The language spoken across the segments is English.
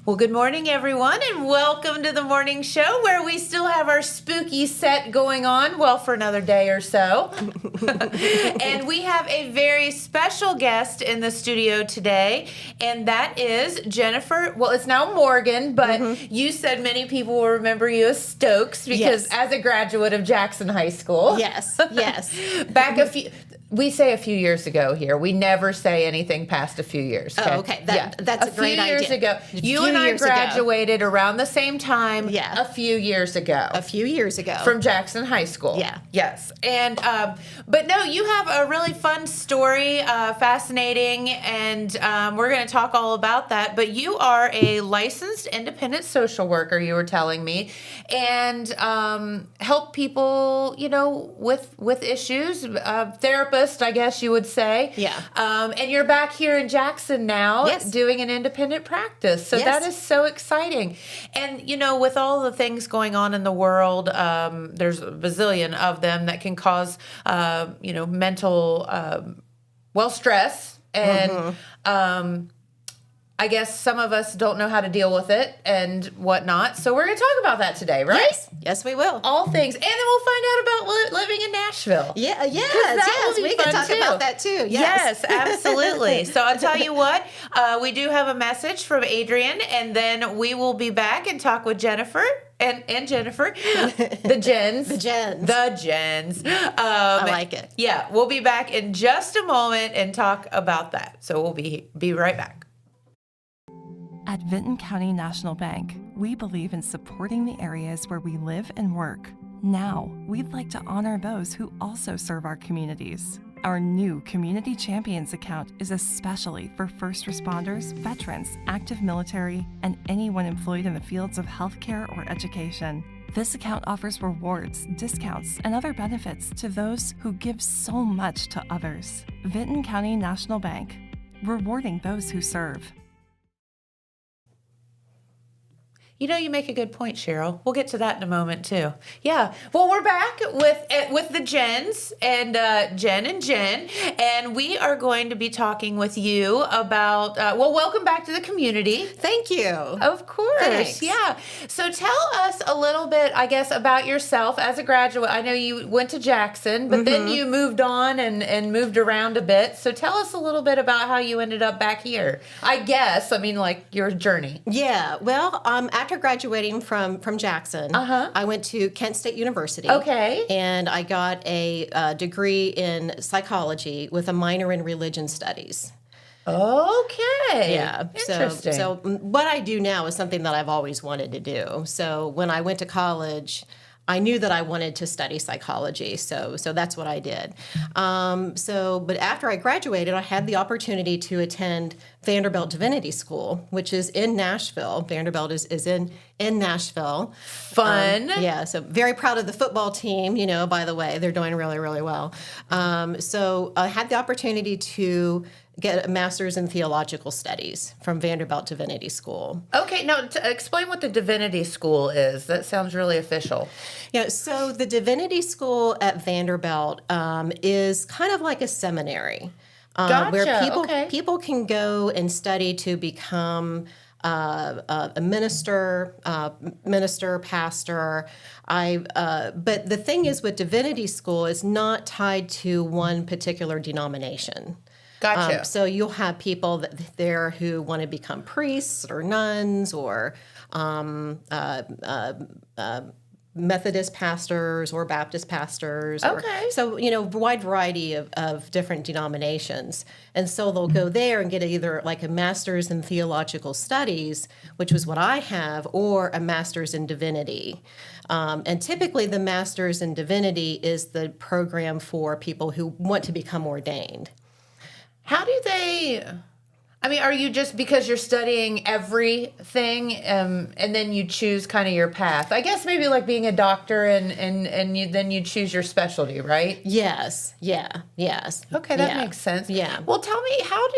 Well, good morning, everyone, and welcome to the morning show where we still have our spooky set going on, well, for another day or so. And we have a very special guest in the studio today, and that is Jennifer. Well, it's now Morgan, but you said many people will remember you as Stokes because as a graduate of Jackson High School. Yes. We say a few years ago here. We never say anything past a few years. Okay? Oh, okay. That's a great idea. A few years ago. You and I graduated around the same time Yeah. a few years ago. A few years ago. From Jackson High School. Yeah. Yes. And, but no, you have a really fun story, fascinating, and we're going to talk all about that. But you are a licensed independent social worker, you were telling me, and help people, with issues, therapist, I guess you would say. Yeah. And you're back here in Jackson now doing an independent practice. So that is so exciting. And, with all the things going on in the world, there's a bazillion of them that can cause, mental, stress. And I guess some of us don't know how to deal with it and whatnot. So we're going to talk about that today, right? Yes, we will. All things. And then we'll find out about living in Nashville. Yes. We can talk about that too. Yes, absolutely. So I'll tell you what, we do have a message from Adrian, and then we will be back and talk with Jennifer. And Jennifer, the Jens. The Jens. I like it. Yeah, we'll be back in just a moment and talk about that. So we'll be right back. At Vinton County National Bank, we believe in supporting the areas where we live and work. Now, we'd like to honor those who also serve our communities. Our new Community Champions account is especially for first responders, veterans, active military, and anyone employed in the fields of healthcare or education. This account offers rewards, discounts, and other benefits to those who give so much to others. Vinton County National Bank, rewarding those who serve. You make a good point, Cheryl. We'll get to that in a moment, too. Yeah. Well, we're back with the Jens and Jen, and we are going to be talking with you about, welcome back to the community. Thank you. Of course. Thanks. Yeah. So tell us a little bit, I guess, about yourself as a graduate. I know you went to Jackson, but then you moved on and moved around a bit. So tell us a little bit about how you ended up back here. Your journey. Yeah. Well, after graduating from Jackson, I went to Kent State University. Okay. And I got a degree in psychology with a minor in religion studies. Okay. Yeah. Interesting. So what I do now is something that I've always wanted to do. So when I went to college, I knew that I wanted to study psychology, so that's what I did. But after I graduated, I had the opportunity to attend Vanderbilt Divinity School, which is in Nashville. Vanderbilt is in Nashville. Fun. So very proud of the football team, by the way. They're doing really, really well. So I had the opportunity to get a master's in theological studies from Vanderbilt Divinity School. Okay, now explain what the Divinity School is. That sounds really official. Yeah, so the Divinity School at Vanderbilt is kind of like a seminary. Gotcha. Where people can go and study to become a minister, pastor. But the thing is with Divinity School, it's not tied to one particular denomination. Gotcha. So you'll have people there who want to become priests or nuns or Methodist pastors or Baptist pastors. Okay. So, wide variety of different denominations. And so they'll go there and get either like a master's in theological studies, which was what I have, or a master's in divinity. And typically the master's in divinity is the program for people who want to become ordained. How do they... are you just because you're studying everything and then you choose kind of your path? I guess maybe like being a doctor and then you choose your specialty, right? Yes. Yes. Okay, that makes sense. Yeah. Well, tell me, how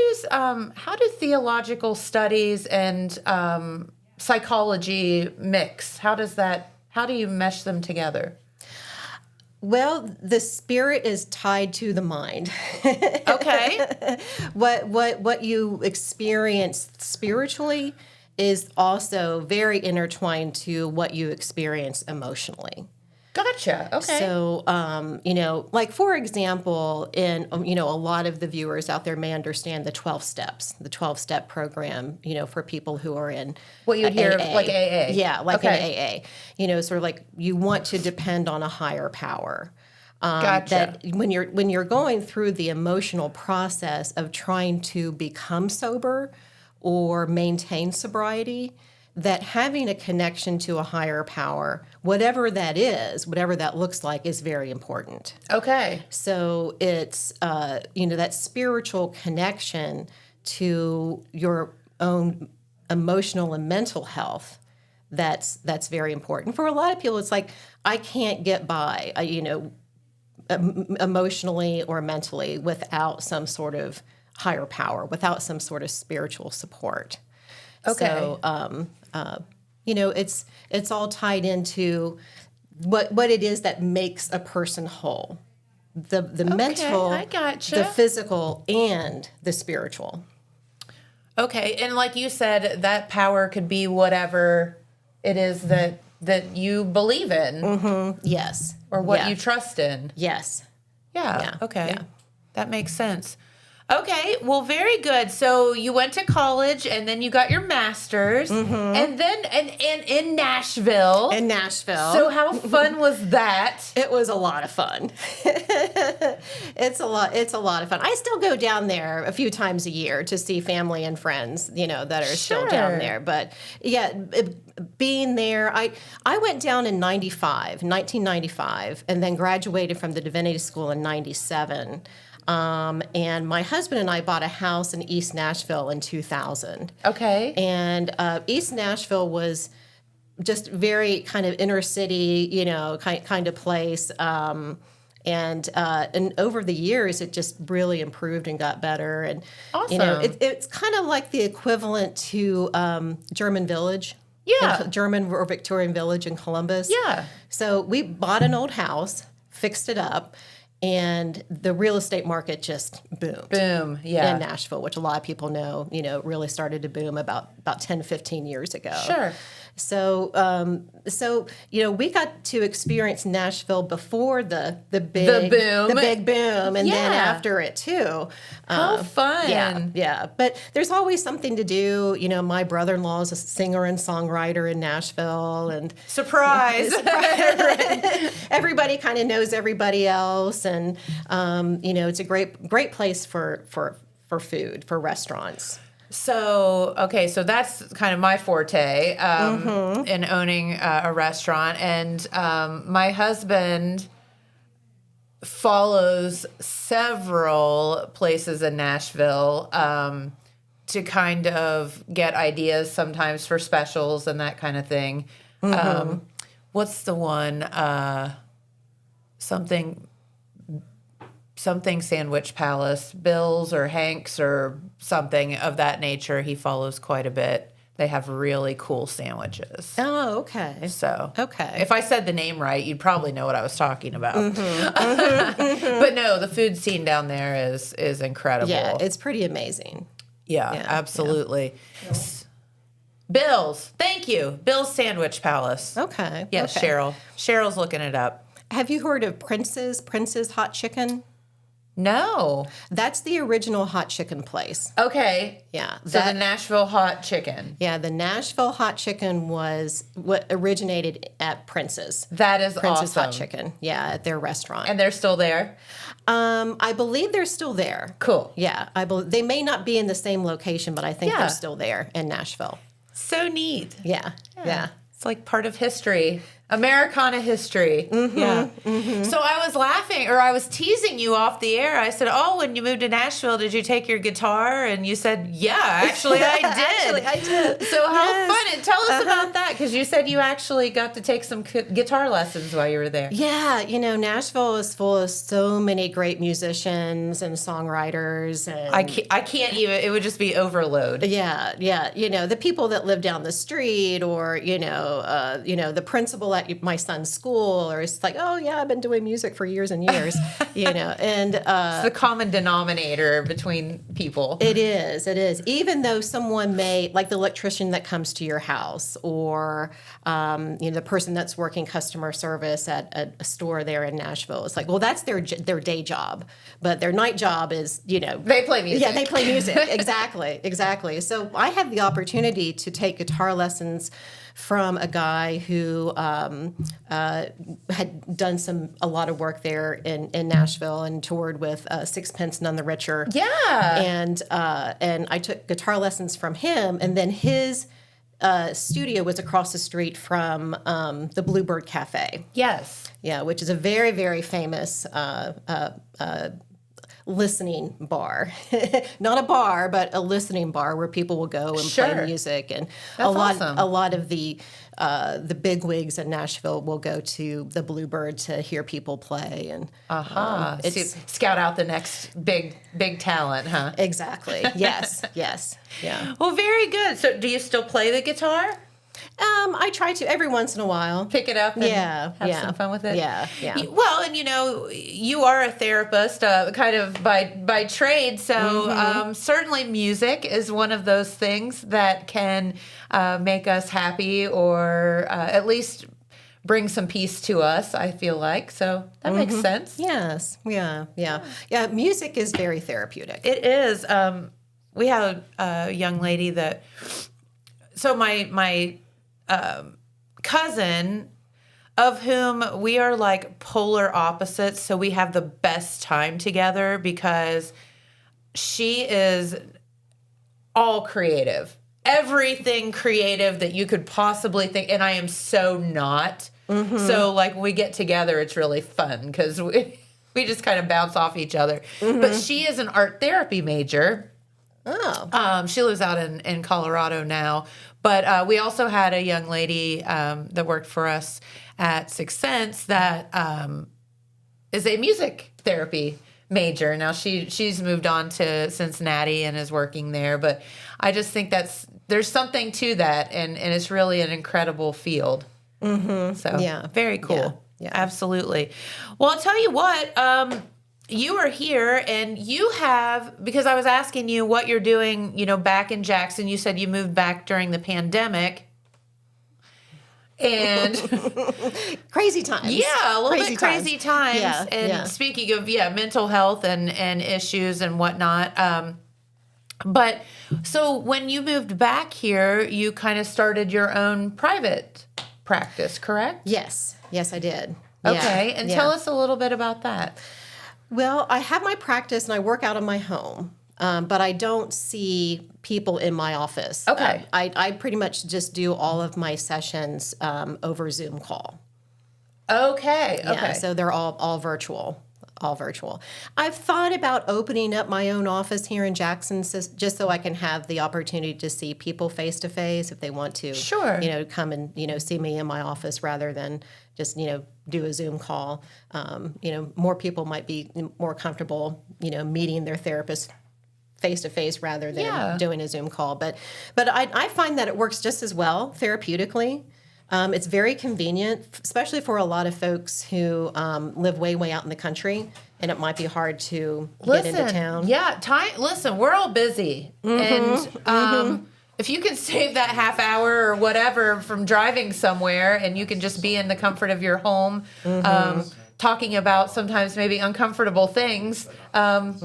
do theological studies and psychology mix? How do you mesh them together? Well, the spirit is tied to the mind. Okay. What you experience spiritually is also very intertwined to what you experience emotionally. Gotcha. Okay. So, like for example, in, a lot of the viewers out there may understand the 12 steps, the 12-step program, for people who are in what you'd hear AA. like AA. Yeah, like in AA, sort of like you want to depend on a higher power. Gotcha. That when you're going through the emotional process of trying to become sober or maintain sobriety, that having a connection to a higher power, whatever that is, whatever that looks like, is very important. Okay. So it's, that spiritual connection to your own emotional and mental health, that's very important. For a lot of people, it's like, I can't get by, emotionally or mentally without some sort of higher power, without some sort of spiritual support. Okay. So, it's all tied into what it is that makes a person whole. The mental, I gotcha. the physical, and the spiritual. Okay. And like you said, that power could be whatever it is that you believe in. Mm-hmm. Yes. Or what you trust in. Yes. Yeah. Okay. Yeah. That makes sense. Okay, well, very good. So you went to college, and then you got your master's, and then and in Nashville. In Nashville. So how fun was that? It was a lot of fun. It's a lot of fun. I still go down there a few times a year to see family and friends, that are still down there. But yeah, being there, I went down in 1995, and then graduated from the Divinity School in 97. And my husband and I bought a house in East Nashville in 2000. Okay. And East Nashville was just very kind of inner city, kind of place. And over the years, it just really improved and got better. And awesome. It's kind of like the equivalent to German Village. Yeah. German or Victorian Village in Columbus. Yeah. So we bought an old house, fixed it up. And the real estate market just boomed. Boom, yeah. In Nashville, which a lot of people know, really started to boom about 10, 15 years ago. Sure. So, we got to experience Nashville before the big boom, and then after it too. How fun! Yeah. But there's always something to do. My brother-in-law is a singer and songwriter in Nashville, and surprise! Everybody kind of knows everybody else, and it's a great place for food, for restaurants. So, okay, so that's kind of my forte in owning a restaurant. And my husband follows several places in Nashville to kind of get ideas sometimes for specials and that kind of thing. What's the one? Something Sandwich Palace, Bill's or Hank's or something of that nature. He follows quite a bit. They have really cool sandwiches. Oh, okay. So, okay. If I said the name right, you'd probably know what I was talking about. But no, the food scene down there is incredible. Yeah, it's pretty amazing. Yeah, absolutely. Yeah. Bill's, thank you. Bill's Sandwich Palace. Okay. Yes, okay. Cheryl. Cheryl's looking it up. Have you heard of Prince's Hot Chicken? No. That's the original hot chicken place. Okay. Yeah. So the Nashville Hot Chicken. Yeah, the Nashville Hot Chicken was what originated at Prince's. That is Prince's awesome. Hot Chicken. Yeah, at their restaurant. And they're still there? I believe they're still there. Cool. Yeah, they may not be in the same location, but I think they're still there in Nashville. So neat. Yeah. It's like part of history. Americana history. Yeah. So I was laughing, or I was teasing you off the air. I said, oh, when you moved to Nashville, did you take your guitar? And you said, yeah, actually I did. Actually, I did. So how fun. And tell us about that, because you said you actually got to take some guitar lessons while you were there. Yeah, Nashville is full of so many great musicians and songwriters. And I can't even, it would just be overload. Yeah. The people that live down the street, or, the principal at my son's school, or it's like, oh, yeah, I've been doing music for years and years, and it's the common denominator between people. It is. Even though someone may, like the electrician that comes to your house, or the person that's working customer service at a store there in Nashville, it's like, well, that's their day job, but their night job is, they play music. Yeah, they play music. Exactly. So I had the opportunity to take guitar lessons from a guy who had done a lot of work there in Nashville and toured with Sixpence None the Richer. Yeah. And I took guitar lessons from him, and then his studio was across the street from the Bluebird Cafe. Yes. Yeah, which is a very, very famous listening bar. Not a bar, but a listening bar where people will go and play music. And awesome. a lot of the bigwigs in Nashville will go to the Bluebird to hear people play. And scout out the next big talent, huh? Exactly. Yes. Yeah. Well, very good. So do you still play the guitar? I try to every once in a while. Pick it up and have some fun with it? Yeah. Well, and you are a therapist kind of by trade, so certainly music is one of those things that can make us happy, or at least bring some peace to us, I feel like. So that makes sense. Yes. Yeah. Music is very therapeutic. It is. We had a young lady that, so my cousin, of whom we are like polar opposites, so we have the best time together because she is all creative. Everything creative that you could possibly think, and I am so not. So like when we get together, it's really fun because we just kind of bounce off each other. But she is an art therapy major. Oh. She lives out in Colorado now. But we also had a young lady that worked for us at Sixth Sense that is a music therapy major. Now she's moved on to Cincinnati and is working there. But I just think there's something to that, and it's really an incredible field. So very cool. Yeah, absolutely. Well, I'll tell you what. You are here, and you have, because I was asking you what you're doing, back in Jackson. You said you moved back during the pandemic. And crazy times. Yeah, a little bit crazy times. Yeah, and speaking of, mental health and issues and whatnot. But so when you moved back here, you kind of started your own private practice, correct? Yes, I did. Okay, and tell us a little bit about that. Well, I have my practice and I work out of my home, but I don't see people in my office. Okay. I pretty much just do all of my sessions over Zoom call. Okay. Yeah, so they're all virtual. I've thought about opening up my own office here in Jackson just so I can have the opportunity to see people face to face if they want to. Sure. Come and see me in my office rather than just do a Zoom call. More people might be more comfortable meeting their therapist face to face rather than doing a Zoom call. But I find that it works just as well therapeutically. It's very convenient, especially for a lot of folks who live way out in the country, and it might be hard to get into town. Yeah, listen, we're all busy. And if you can save that half hour or whatever from driving somewhere, and you can just be in the comfort of your home, talking about sometimes maybe uncomfortable things, that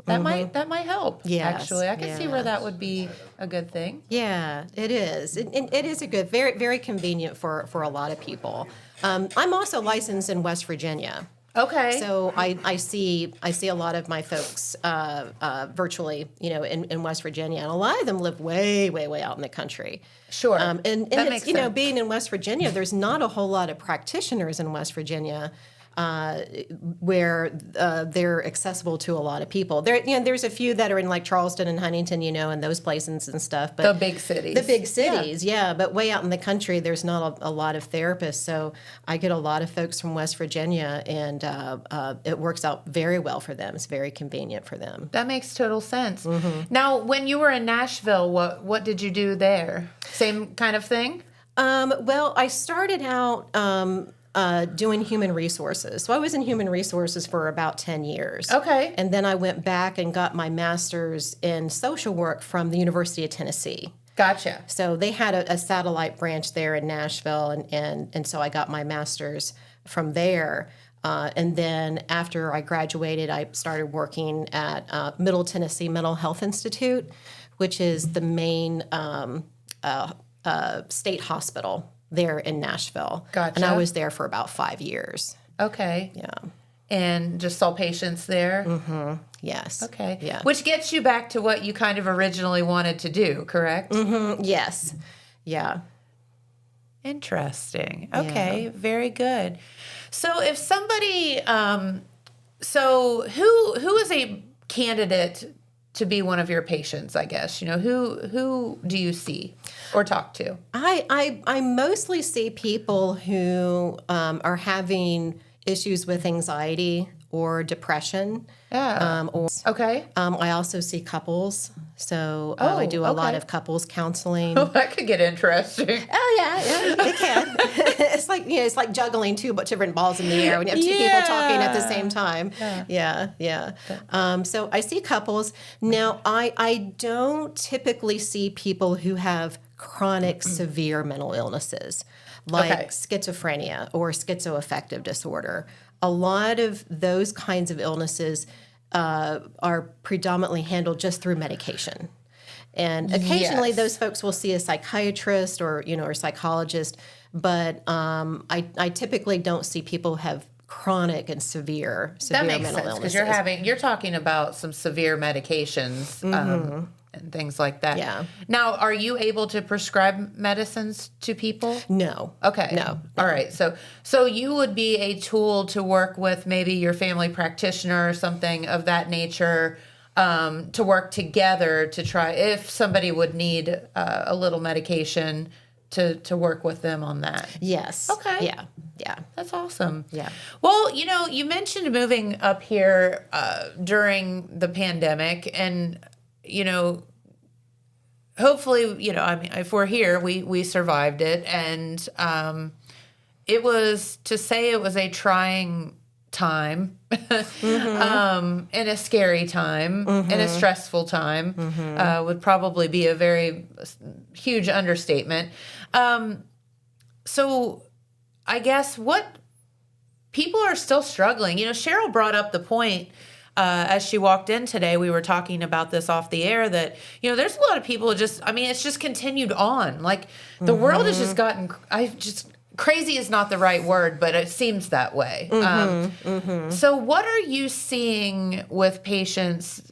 might help. Yes, actually, I can see where that would be a good thing. Yeah, it is. It is a good, very very convenient for a lot of people. I'm also licensed in West Virginia. Okay. So I see a lot of my folks virtually, in West Virginia, and a lot of them live way out in the country. Sure. And that makes sense. Being in West Virginia, there's not a whole lot of practitioners in West Virginia. where they're accessible to a lot of people. There's a few that are in like Charleston and Huntington, and those places and stuff. But the big cities. Yeah. But way out in the country, there's not a lot of therapists. So I get a lot of folks from West Virginia, and it works out very well for them. It's very convenient for them. That makes total sense. Now, when you were in Nashville, what did you do there? Same kind of thing? Well, I started out doing human resources. So I was in human resources for about 10 years. Okay. And then I went back and got my master's in social work from the University of Tennessee. Gotcha. So they had a satellite branch there in Nashville, and so I got my master's from there. And then after I graduated, I started working at Middle Tennessee Mental Health Institute, which is the main state hospital there in Nashville. Gotcha. And I was there for about 5 years. Okay. Yeah. And just saw patients there? Mm-hmm. Yes. Okay. Yeah. Which gets you back to what you kind of originally wanted to do, correct? Mm-hmm. Yes. Yeah. Interesting. Okay. Yeah. Very good. So if somebody, so who is a candidate to be one of your patients, I guess? Who do you see or talk to? I mostly see people who are having issues with anxiety or depression. Yeah. Okay. I also see couples. So I do a lot of couples counseling. Oh, that could get interesting. Oh yeah, it can. It's like juggling two different balls in the air when you have two people talking at the same time. Yeah. So I see couples. Now I don't typically see people who have chronic severe mental illnesses like schizophrenia or schizoaffective disorder. A lot of those kinds of illnesses are predominantly handled just through medication. And occasionally those folks will see a psychiatrist or psychologist, but I typically don't see people have chronic and severe mental illnesses. Because you're talking about some severe medications and things like that. Yeah. Now, are you able to prescribe medicines to people? No. Okay. No. All right. So you would be a tool to work with maybe your family practitioner or something of that nature, to work together to try, if somebody would need a little medication, to work with them on that. Yes. Okay. Yeah. That's awesome. Yeah. Well, you mentioned moving up here during the pandemic, and hopefully, if we're here, we survived it. And it was a trying time, and a scary time, and a stressful time, would probably be a very huge understatement. So I guess what people are still struggling. Cheryl brought up the point, as she walked in today, we were talking about this off the air, that, there's a lot of people it's just continued on. Like the world has just gotten, crazy is not the right word, but it seems that way. So what are you seeing with patients?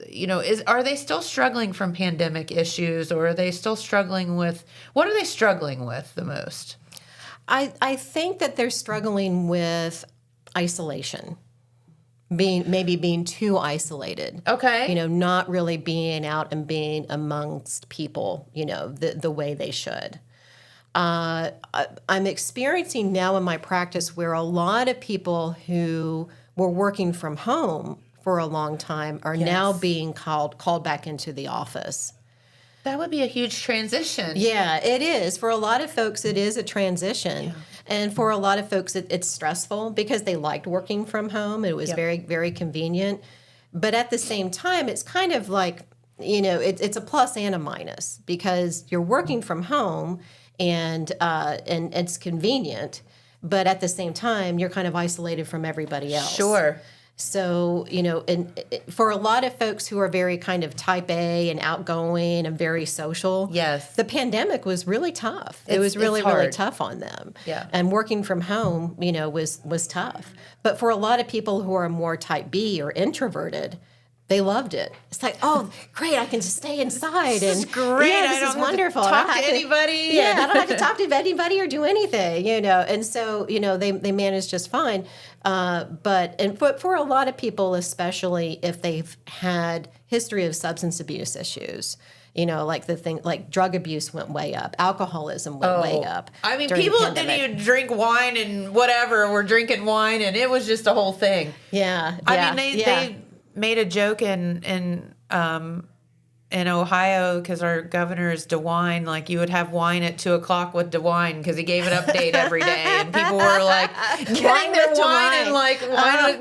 Are they still struggling from pandemic issues, or are they still struggling with, what are they struggling with the most? I think that they're struggling with isolation. Being too isolated. Okay. Not really being out and being amongst people, the way they should. I'm experiencing now in my practice where a lot of people who were working from home for a long time are now being called back into the office. That would be a huge transition. Yeah, it is. For a lot of folks, it is a transition. Yeah. And for a lot of folks, it's stressful because they liked working from home. It was very, very convenient. But at the same time, it's kind of like, it's a plus and a minus, because you're working from home and it's convenient, but at the same time, you're kind of isolated from everybody else. Sure. So, and for a lot of folks who are very kind of type A and outgoing and very social, the pandemic was really tough. It was really tough on them. Yeah. And working from home, was tough. But for a lot of people who are more type B or introverted, They loved it. It's like, oh, great! I can just stay inside. This is great. Yeah, I don't is wonderful. have to talk to anybody. Yeah, I don't have to talk to anybody or do anything. And so they managed just fine. But for a lot of people, especially if they've had history of substance abuse issues. Like drug abuse went way up, alcoholism went way up. I mean, people didn't even drink wine and whatever were drinking wine, and it was just a whole thing. Yeah, I mean, they made a joke in Ohio because our governor is DeWine. Like, you would have wine at 2:00 with DeWine because he gave an update every day, and people were like getting their wine and like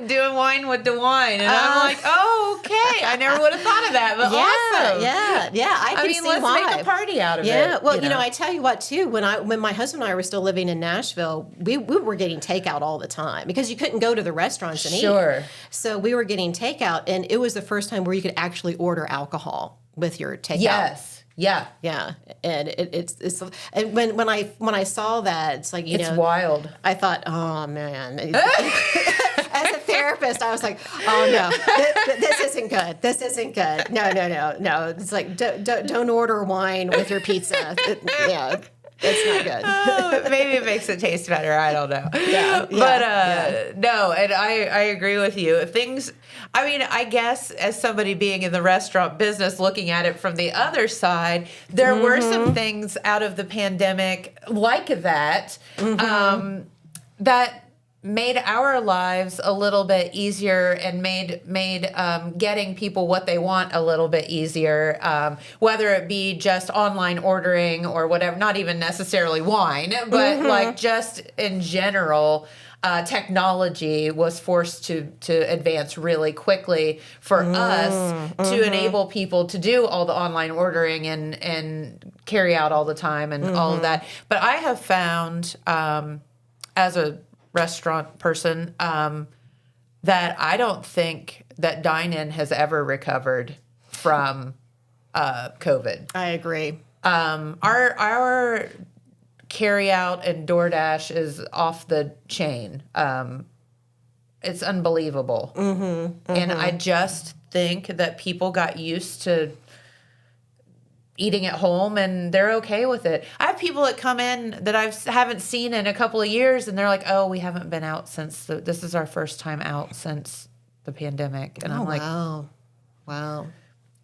doing wine with DeWine, and I'm like, oh, okay. I never would have thought of that, but awesome. Yeah. I mean, let's make a party out of it. Yeah. Well, I tell you what, too. When my husband and I were still living in Nashville, we were getting takeout all the time because you couldn't go to the restaurants and eat. So we were getting takeout, and it was the first time where you could actually order alcohol with your takeout. Yes. Yeah. Yeah. And it's and when I saw that, it's like, it's wild. I thought, oh man. As a therapist, I was like, oh no, this isn't good. This isn't good. No. It's like, don't order wine with your pizza. It's not good. Oh, maybe it makes it taste better. I don't know. No, and I agree with you. I mean, I guess as somebody being in the restaurant business, looking at it from the other side, there were some things out of the pandemic like that, that made our lives a little bit easier and made getting people what they want a little bit easier, whether it be just online ordering or whatever, not even necessarily wine, but like just in general, technology was forced to advance really quickly for us to enable people to do all the online ordering and carry out all the time and all of that. But I have found, as a restaurant person, that I don't think that dine-in has ever recovered from COVID. I agree. Our carry-out and DoorDash is off the chain. It's unbelievable. And I just think that people got used to eating at home, and they're okay with it. I have people that come in that I haven't seen in a couple of years, and they're like, "Oh, we haven't been out since this is our first time out since the pandemic." And I'm like, "Wow!"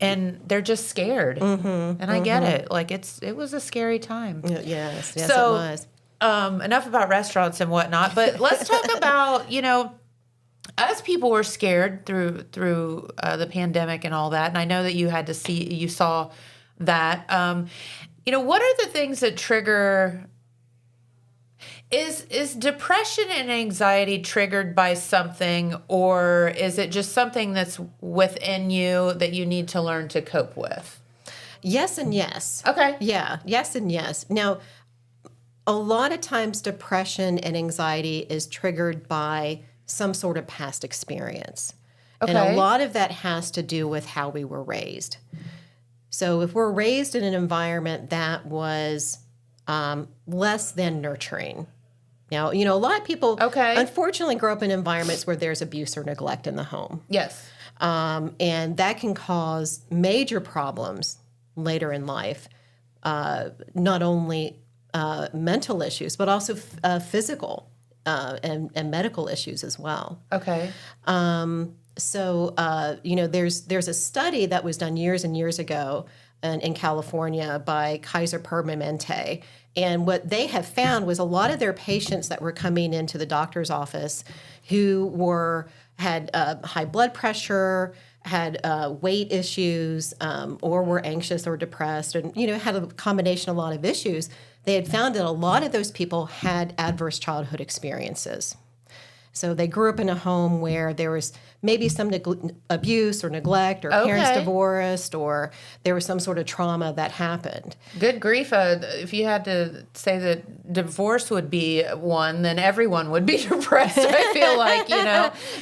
And they're just scared, and I get it. Like it was a scary time. Yes, so, it was. Enough about restaurants and whatnot, but let's talk about as people were scared through the pandemic and all that, and I know that you saw that. What are the things that trigger? Is depression and anxiety triggered by something, or is it just something that's within you that you need to learn to cope with? Yes and yes. Okay. Yeah. Yes and yes. Now, a lot of times depression and anxiety is triggered by some sort of past experience. Okay. And a lot of that has to do with how we were raised. So if we're raised in an environment that was less than nurturing. Now, a lot of people unfortunately grow up in environments where there's abuse or neglect in the home. Yes. And that can cause major problems later in life, not only mental issues, but also physical and medical issues as well. Okay. So, there's a study that was done years and years ago in California by Kaiser Permanente. And what they have found was a lot of their patients that were coming into the doctor's office who had high blood pressure, had weight issues, or were anxious or depressed, and had a combination of a lot of issues. They had found that a lot of those people had adverse childhood experiences. So they grew up in a home where there was maybe some abuse or neglect, or parents divorced, or there was some sort of trauma that happened. Good grief. If you had to say that divorce would be one, then everyone would be depressed, I feel like,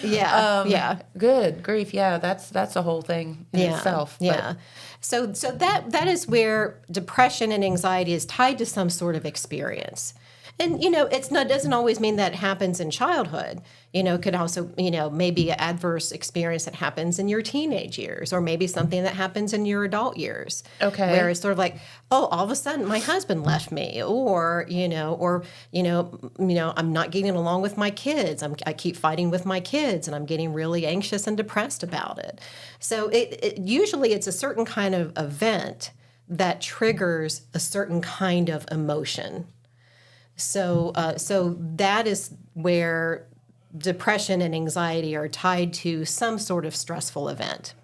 Yeah. Good grief. Yeah, that's a whole thing in itself. Yeah. So that is where depression and anxiety is tied to some sort of experience. And, it doesn't always mean that happens in childhood. It could also, maybe an adverse experience that happens in your teenage years, or maybe something that happens in your adult years. Okay. Where it's sort of like, oh, all of a sudden my husband left me, or I'm not getting along with my kids. I keep fighting with my kids, and I'm getting really anxious and depressed about it. So usually it's a certain kind of event that triggers a certain kind of emotion. So that is where depression and anxiety are tied to some sort of stressful event.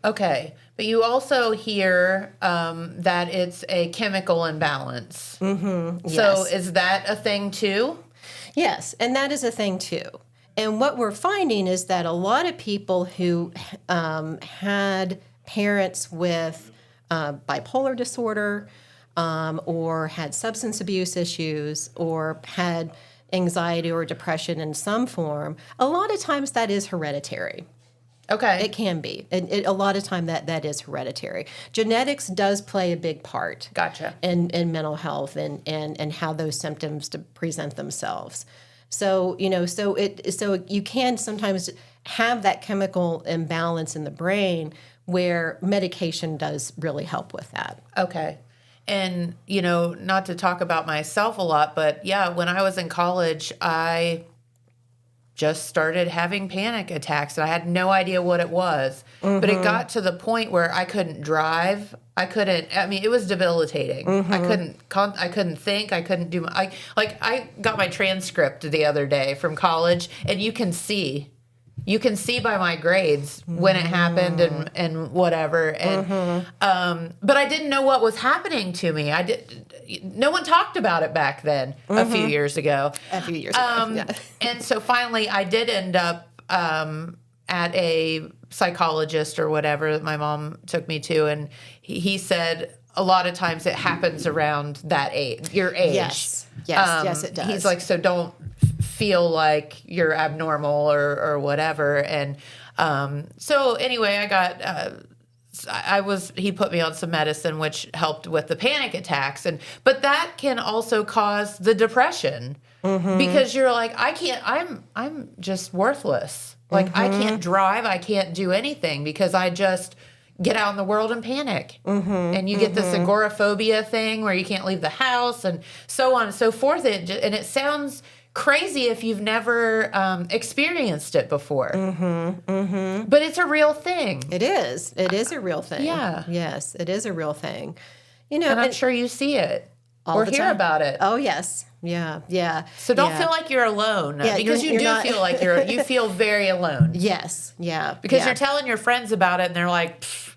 Okay. But you also hear that it's a chemical imbalance. Mm-hmm. Yes. So is that a thing too? Yes, and that is a thing too. And what we're finding is that a lot of people who had parents with bipolar disorder, or had substance abuse issues, or had anxiety or depression in some form, a lot of times that is hereditary. Okay. It can be. A lot of time that is hereditary. Genetics does play a big part. Gotcha. In mental health and how those symptoms present themselves. So, so you can sometimes have that chemical imbalance in the brain where medication does really help with that. Okay. And, not to talk about myself a lot, but yeah, when I was in college, I just started having panic attacks, and I had no idea what it was. Mm-hmm. But it got to the point where I couldn't drive. It was debilitating. Mm-hmm. I couldn't think. I couldn't do I got my transcript the other day from college, and you can see by my grades when it happened and whatever. And but I didn't know what was happening to me. No one talked about it back then. A few years ago. Yeah. And so finally, I did end up at a psychologist or whatever that my mom took me to, and he said a lot of times it happens around that age, your age. Yes, yes, it does. He's like, so don't feel like you're abnormal or whatever. And so anyway, I got he put me on some medicine which helped with the panic attacks, but that can also cause the depression because you're like, I'm just worthless. Like I can't drive, I can't do anything because I just get out in the world and panic. And you get this agoraphobia thing where you can't leave the house and so on and so forth. And it sounds crazy if you've never experienced it before. But it's a real thing. It is. It is a real thing. Yeah. Yes, it is a real thing. And I'm sure you see it or hear about it. Oh, yes. Yeah. So don't feel like you're alone because you do feel like you feel very alone. Yes. Yeah. Because you're telling your friends about it and they're like, pfft,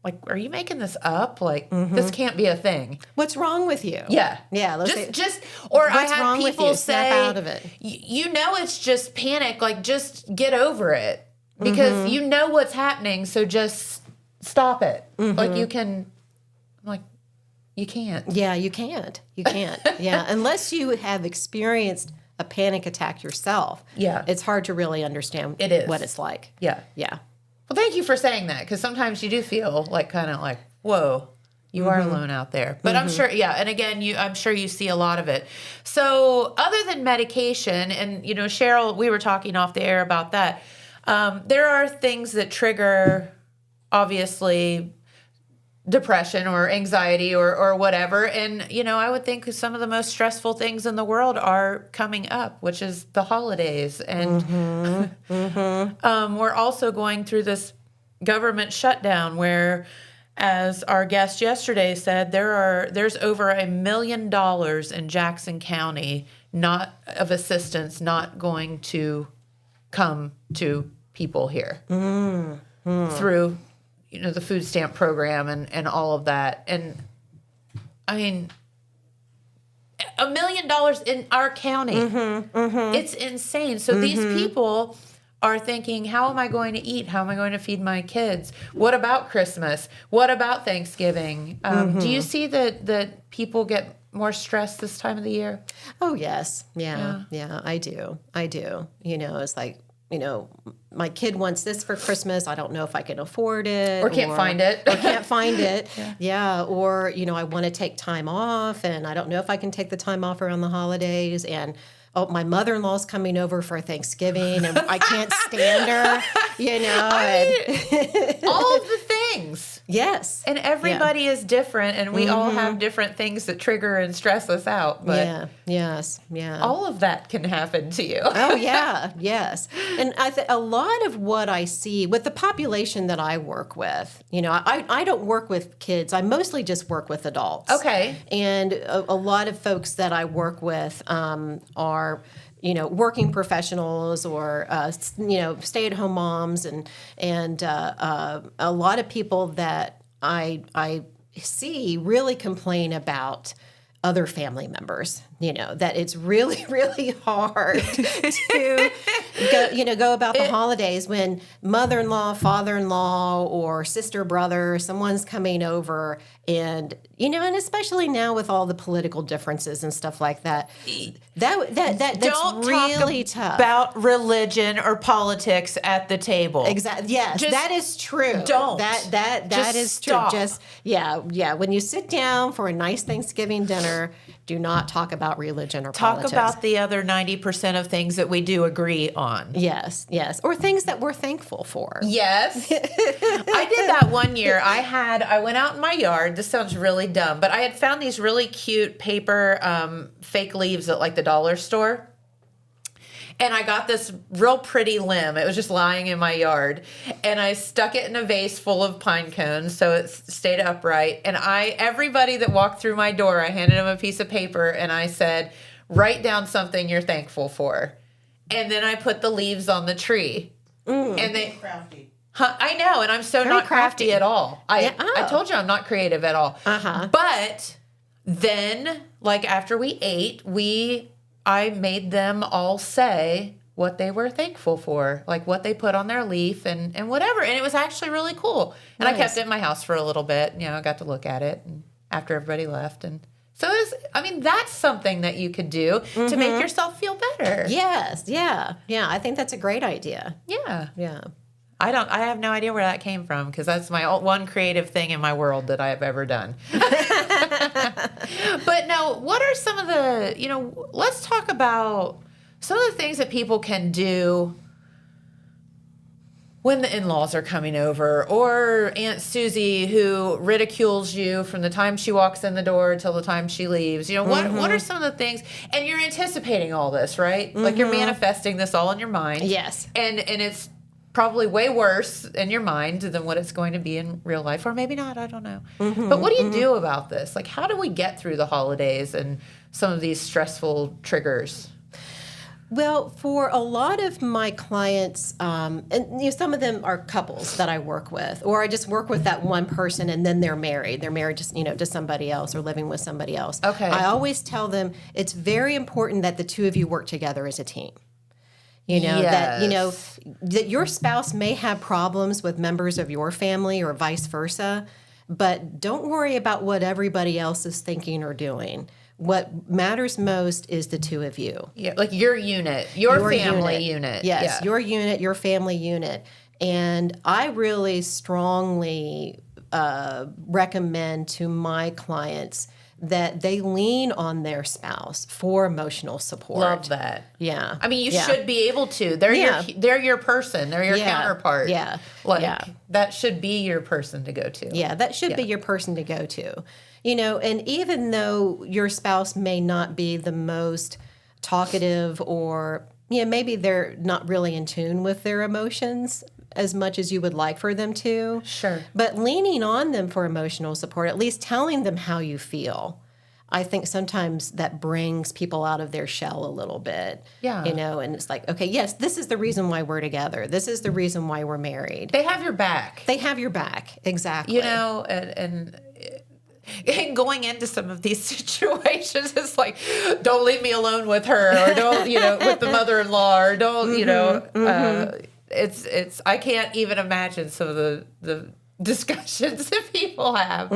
like, are you making this up? Like, this can't be a thing. What's wrong with you? Yeah. Or I had people say, snap out of it. It's just panic. Like, just get over it because you know what's happening. So just stop it. Like you can, you can't. Yeah, you can't. Yeah. Unless you have experienced a panic attack yourself. Yeah. It's hard to really understand what it's like. Yeah. Yeah. Well, thank you for saying that, because sometimes you do feel kind of like, whoa, you are alone out there. But I'm sure, and again, I'm sure you see a lot of it. So other than medication, and, Cheryl, we were talking off the air about that, there are things that trigger, obviously, depression or anxiety or whatever. And, I would think some of the most stressful things in the world are coming up, which is the holidays. And we're also going through this government shutdown where, as our guest yesterday said, there's over $1 million in Jackson County of assistance not going to come to people here through the food stamp program and all of that. And I mean, $1 million in our county. It's insane. So these people are thinking, how am I going to eat? How am I going to feed my kids? What about Christmas? What about Thanksgiving? Do you see that people get more stressed this time of the year? Oh, yes. Yeah, I do. It's like, my kid wants this for Christmas. I don't know if I can afford it. Or can't find it. Or can't find it. Yeah. Or, I want to take time off and I don't know if I can take the time off around the holidays. And, my mother-in-law's coming over for Thanksgiving and I can't stand her, all of the things. Yes. And everybody is different and we all have different things that trigger and stress us out. But yes. all of that can happen to you. Oh, yeah. Yes. And a lot of what I see with the population that I work with, I don't work with kids. I mostly just work with adults. Okay. And a lot of folks that I work with are working professionals or stay-at-home moms and a lot of people that I see really complain about other family members, that it's really, really hard to go about the holidays when mother-in-law, father-in-law, or sister, brother, someone's coming over and, and especially now with all the political differences and stuff like that, that's don't really talk tough. about religion or politics at the table. Exactly. Yes, that is true. Don't. That is stop. true. Just when you sit down for a nice Thanksgiving dinner, do not talk about religion or politics. Talk about the other 90% of things that we do agree on. Yes. Or things that we're thankful for. Yes. I did that one year. I went out in my yard. This sounds really dumb, but I had found these really cute paper fake leaves at like the dollar store. And I got this real pretty limb. It was just lying in my yard. And I stuck it in a vase full of pine cones so it stayed upright. And everybody that walked through my door, I handed them a piece of paper and I said, write down something you're thankful for. And then I put the leaves on the tree. And they crafty. I know, and I'm so Very not crafty at all. I told you I'm not creative at all. But then, like after we ate, I made them all say what they were thankful for, like what they put on their leaf and whatever. And it was actually really cool. And I kept it in my house for a little bit. I got to look at it after everybody left. And so that's something that you could do to make yourself feel better. Yes. Yeah. I think that's a great idea. Yeah. Yeah. I have no idea where that came from because that's my one creative thing in my world that I have ever done. But no, what are some of the, let's talk about some of the things that people can do when the in-laws are coming over or Aunt Susie who ridicules you from the time she walks in the door till the time she leaves. What are some of the things, and you're anticipating all this, right? Like you're manifesting this all in your mind. Yes. And it's probably way worse in your mind than what it's going to be in real life, or maybe not, I don't know. But what do you do about this? Like, how do we get through the holidays and some of these stressful triggers? Well, for a lot of my clients, and some of them are couples that I work with, or I just work with that one person and then they're married. They're married just, to somebody else or living with somebody else. Okay. I always tell them it's very important that the two of you work together as a team. That your spouse may have problems with members of your family or vice versa, but don't worry about what everybody else is thinking or doing. What matters most is the two of you. Yeah, like your unit, your family unit. Yes, your unit, your family unit. And I really strongly recommend to my clients that they lean on their spouse for emotional support. Love that. Yeah. I mean, you should be able to. They're your person. They're your counterpart. Yeah. That should be your person to go to. Yeah, that should be your person to go to. And even though your spouse may not be the most talkative or, maybe they're not really in tune with their emotions as much as you would like for them to. Sure. But leaning on them for emotional support, at least telling them how you feel, I think sometimes that brings people out of their shell a little bit. Yeah. And it's like, okay, yes, this is the reason why we're together. This is the reason why we're married. They have your back. They have your back. Exactly. And going into some of these situations, it's like, don't leave me alone with her, or don't, with the mother-in-law, or don't, it's I can't even imagine some of the discussions that people have.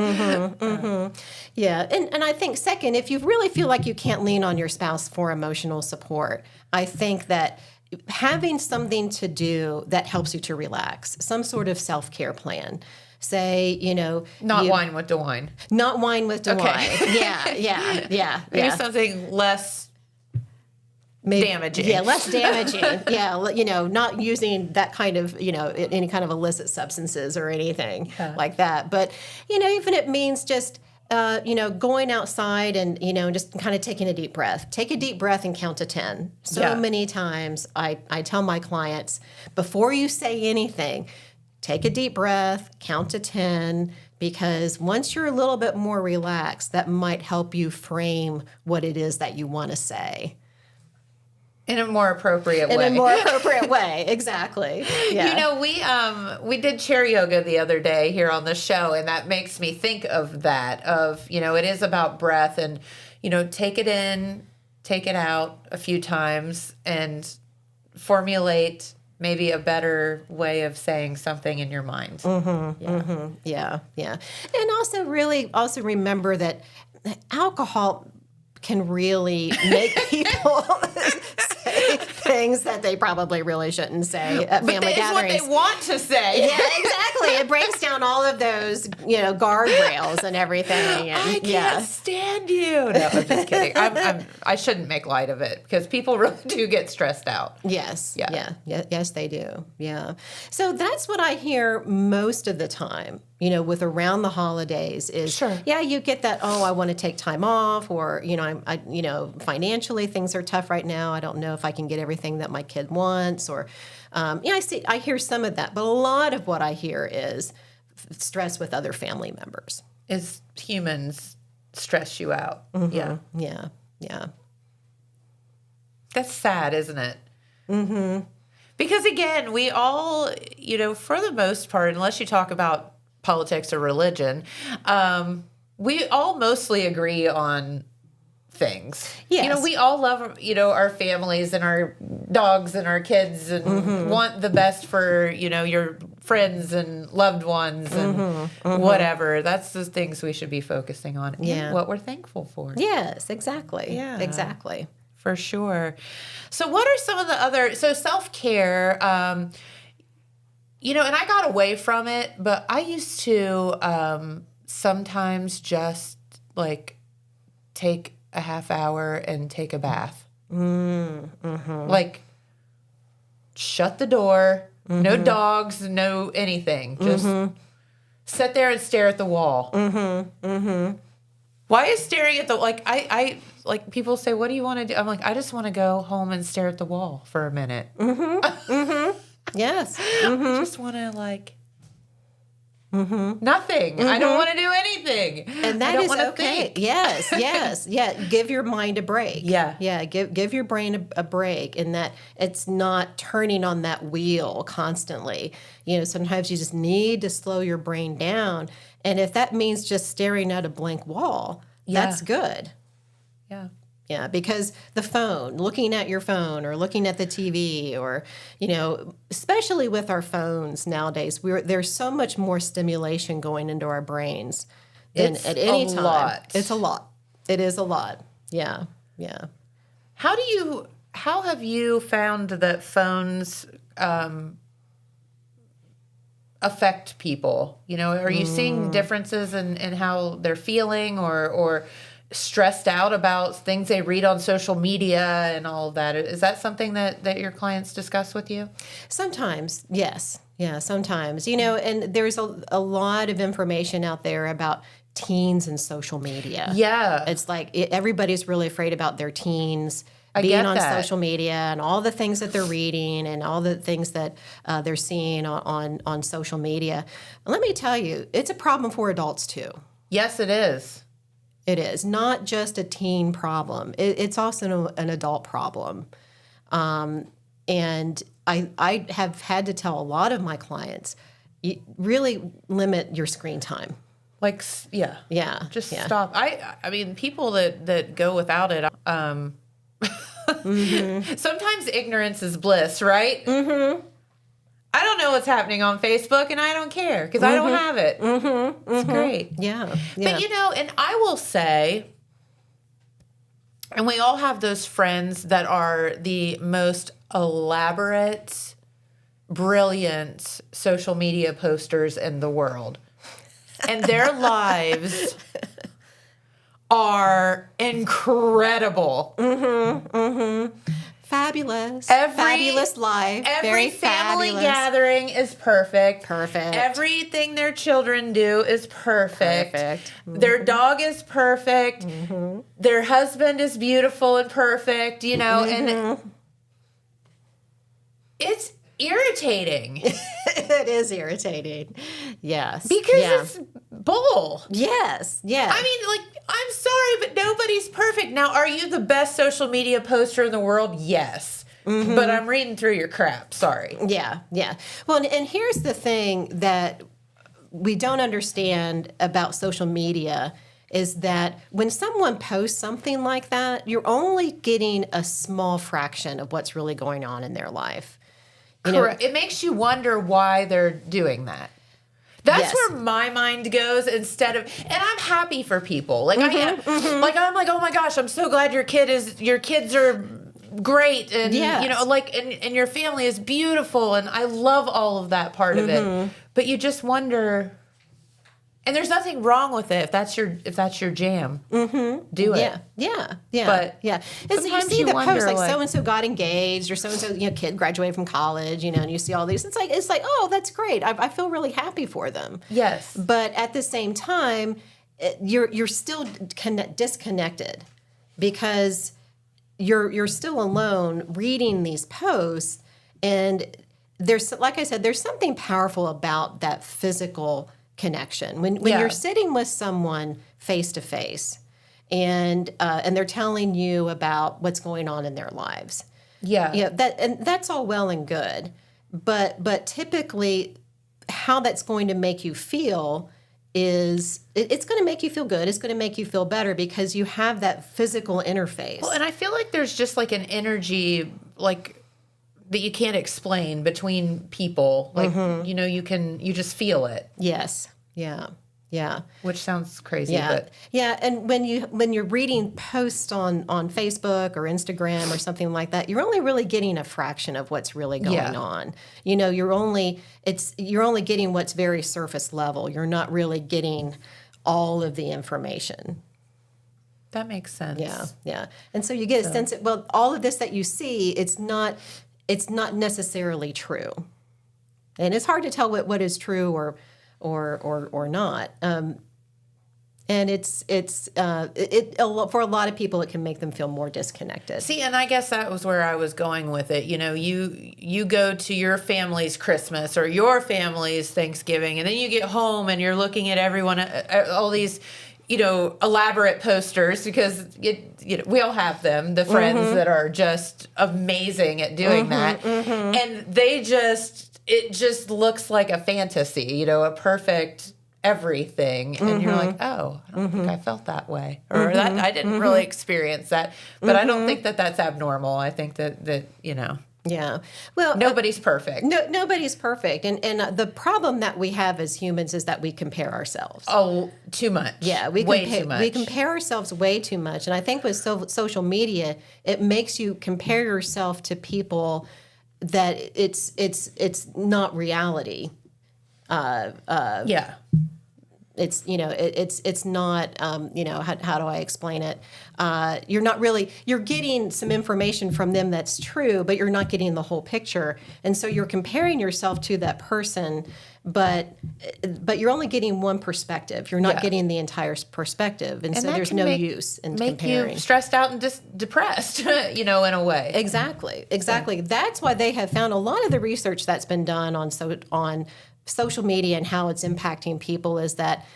Yeah, and I think second, if you really feel like you can't lean on your spouse for emotional support, I think that having something to do that helps you to relax, some sort of self-care plan. Say, not wine with DeWine. Not wine with DeWine. Yeah. Maybe something less damaging. Yeah, less damaging. Not using that kind of, any kind of illicit substances or anything like that. But, even it means just, going outside and, just kind of taking a deep breath. Take a deep breath and count to 10. So many times I tell my clients, before you say anything, take a deep breath, count to 10, because once you're a little bit more relaxed, that might help you frame what it is that you want to say. In a more appropriate way. In a more appropriate way, exactly. Yeah. We did chair yoga the other day here on the show, and that makes me think of that, it is about breath and, take it in, take it out a few times and formulate maybe a better way of saying something in your mind. Yeah. And also remember that alcohol can really make people say things that they probably really shouldn't say at family gatherings. It's what they want to say. Yeah, exactly. It breaks down all of those, guardrails and everything. And, I can't stand you. No, I'm just kidding. I shouldn't make light of it because people really do get stressed out. Yes. Yeah. Yes, they do. Yeah. So that's what I hear most of the time. With around the holidays is, you get that, I want to take time off, or, financially things are tough right now. I don't know if I can get everything that my kid wants, or, I hear some of that, but a lot of what I hear is stress with other family members. Is humans stress you out. Yeah. That's sad, isn't it? Mm-hmm. Because again, we all, for the most part, unless you talk about politics or religion, we all mostly agree on things. Yes. We all love, our families and our dogs and our kids and want the best for, your friends and loved ones and whatever. That's the things we should be focusing on. Yeah. And what we're thankful for. Yes, exactly. Yeah. Exactly. For sure. So what are some of the other, self-care, and I got away from it, but I used to sometimes just take a half hour and take a bath. Shut the door, no dogs, no anything. Just sit there and stare at the wall. Why is staring at the, I people say, what do you want to do? I'm like, I just want to go home and stare at the wall for a minute. Yes. I just want to nothing. I don't want to do anything. And that is okay. Think. Yes. Yeah. Give your mind a break. Yeah. Give your brain a break, in that it's not turning on that wheel constantly. Sometimes you just need to slow your brain down. And if that means just staring at a blank wall, that's good. Yeah. Yeah, because looking at your phone or looking at the TV, or, especially with our phones nowadays, there's so much more stimulation going into our brains than at any time. Lot. It's a lot. It is a lot. Yeah. How have you found that phones affect people? Are you seeing differences in how they're feeling or stressed out about things they read on social media and all of that? Is that something that your clients discuss with you? Sometimes, yes. Yeah, sometimes. And there's a lot of information out there about teens and social media. Yeah. It's everybody's really afraid about their teens being on social media and all the things that they're reading and all the things that they're seeing on social media. Let me tell you, it's a problem for adults too. Yes, it is. It is not just a teen problem. It's also an adult problem. And I have had to tell a lot of my clients, you really limit your screen time. Just stop. I mean, people that go without it, sometimes ignorance is bliss, right? I don't know what's happening on Facebook, and I don't care because I don't have it. It's great. Yeah. But, and I will say, and we all have those friends that are the most elaborate, brilliant social media posters in the world. And their lives are incredible. Fabulous. Fabulous life. Every Very family fabulous. gathering is perfect. Perfect. Everything their children do is perfect. Their dog is perfect. Their husband is beautiful and perfect, and it's irritating. It is irritating. Yes. Because it's bull. Yes. Yeah. I mean, I'm sorry, but nobody's perfect. Now, are you the best social media poster in the world? Yes. But I'm reading through your crap. Sorry. Yeah. Well, and here's the thing that we don't understand about social media is that when someone posts something like that, you're only getting a small fraction of what's really going on in their life. Correct. It makes you wonder why they're doing that. That's where my mind goes instead of, and I'm happy for people. I am. I'm like, oh my gosh, I'm so glad your kids are great. And, and your family is beautiful. And I love all of that part of it. But you just wonder, and there's nothing wrong with it if that's your jam. Do it. Yeah. But and so you see the post like so and so got engaged or so and so kid graduated from college, and you see all these. It's like oh, that's great. I feel really happy for them. Yes. But at the same time, you're still disconnected because you're still alone reading these posts, and there's, like I said, there's something powerful about that physical connection when you're sitting with someone face to face, and they're telling you about what's going on in their lives. That's all well and good, but typically, how that's going to make you feel is it's going to make you feel good. It's going to make you feel better because you have that physical interface. Well, and I feel like there's just an energy that you can't explain between people. You just feel it. Yes. Yeah. Which sounds crazy, but and when you're reading posts on Facebook or Instagram or something like that, you're only really getting a fraction of what's really going on. You're only getting what's very surface level. You're not really getting all of the information. That makes sense. Yeah. And so you get a sense that all of this that you see, it's not necessarily true. And it's hard to tell what is true or not. And for a lot of people, it can make them feel more disconnected. See, and I guess that was where I was going with it. You go to your family's Christmas or your family's Thanksgiving, and then you get home and you're looking at everyone, all these, elaborate posters, because we all have them, the friends that are just amazing at doing that. And it just looks like a fantasy, a perfect everything. And you're like, oh, I don't think I felt that way. Or that I didn't really experience that. But I don't think that that's abnormal. I think that. Yeah. Well, nobody's perfect. Nobody's perfect. And the problem that we have as humans is that we compare ourselves. Oh, too much. Yeah, too much. We compare ourselves way too much. And I think with social media, it makes you compare yourself to people that it's not reality. It's not, how do I explain it? You're getting some information from them that's true, but you're not getting the whole picture. And so you're comparing yourself to that person, but you're only getting one perspective. You're not getting the entire perspective. And so there's no use in comparing. Make you stressed out and depressed, in a way. Exactly. That's why they have found a lot of the research that's been done on social media and how it's impacting people is that